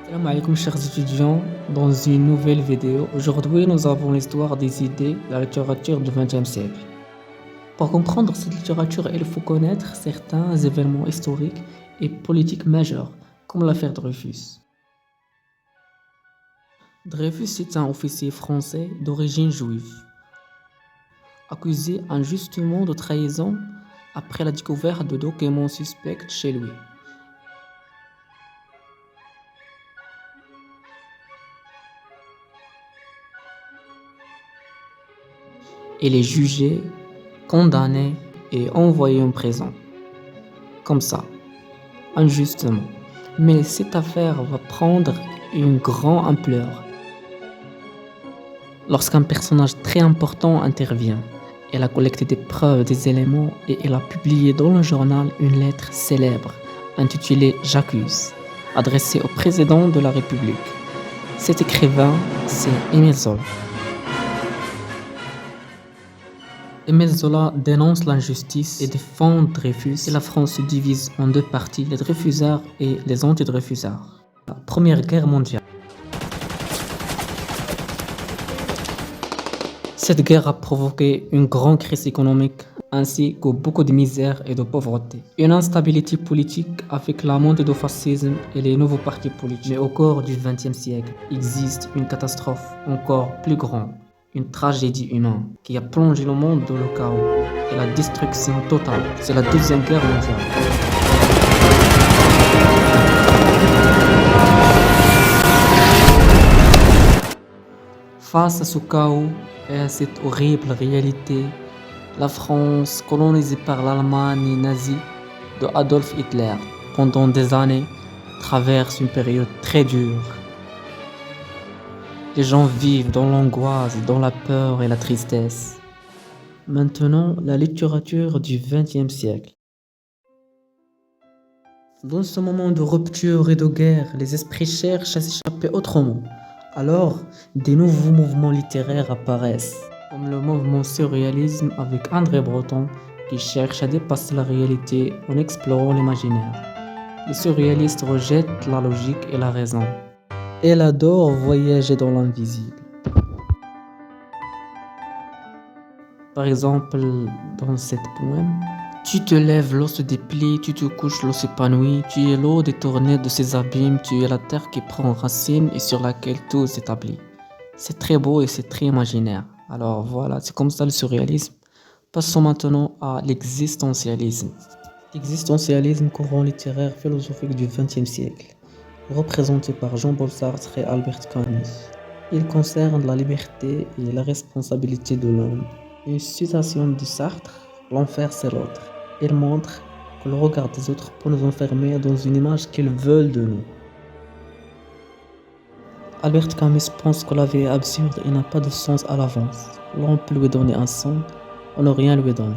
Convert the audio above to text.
Salam alaikum chers étudiants, dans une nouvelle vidéo. Aujourd'hui, nous avons l'histoire des idées de la littérature du XXe siècle. Pour comprendre cette littérature, il faut connaître certains événements historiques et politiques majeurs, comme l'affaire Dreyfus. Dreyfus est un officier français d'origine juive, accusé injustement de trahison après la découverte de documents suspects chez lui. Il est jugé, condamné et envoyé en prison. Comme ça, injustement. Mais cette affaire va prendre une grande ampleur lorsqu'un personnage très important intervient. Elle a collecté des preuves, des éléments et elle a publié dans le journal une lettre célèbre intitulée J'accuse, adressée au président de la République. Cet écrivain, c'est Émile Zola. Émile Zola dénonce l'injustice et défend Dreyfus et la France se divise en deux parties, les Dreyfusards et les anti-Dreyfusards. La Première Guerre mondiale. Cette guerre a provoqué une grande crise économique ainsi que beaucoup de misère et de pauvreté. Une instabilité politique avec la montée du fascisme et les nouveaux partis politiques. Mais au cours du XXe siècle, existe une catastrophe encore plus grande. Une tragédie humaine qui a plongé le monde dans le chaos et la destruction totale. C'est la Deuxième Guerre mondiale. Face à ce chaos et à cette horrible réalité, la France, colonisée par l'Allemagne nazie de Adolf Hitler pendant des années, traverse une période très dure. Les gens vivent dans l'angoisse, dans la peur et la tristesse. Maintenant, la littérature du XXe siècle. Dans ce moment de rupture et de guerre, les esprits cherchent à s'échapper autrement. Alors, des nouveaux mouvements littéraires apparaissent, comme le mouvement surréalisme avec André Breton, qui cherche à dépasser la réalité en explorant l'imaginaire. Les surréalistes rejettent la logique et la raison. Elle adore voyager dans l'invisible. Par exemple, dans cette poème, tu te lèves, l'eau se déplie, tu te couches, l'eau s'épanouit, tu es l'eau détournée de ses abîmes, tu es la terre qui prend racine et sur laquelle tout s'établit. C'est très beau et c'est très imaginaire. Alors voilà, c'est comme ça le surréalisme. Passons maintenant à l'existentialisme. L'existentialisme, courant littéraire philosophique du XXe siècle, représenté par Jean-Paul Sartre et Albert Camus. Il concerne la liberté et la responsabilité de l'homme. Une citation de Sartre, l'enfer c'est l'autre. Il montre que le regard des autres peut nous enfermer dans une image qu'ils veulent de nous. Albert Camus pense que la vie est absurde et n'a pas de sens à l'avance. L'on peut lui donner un sens, on ne rien lui donner.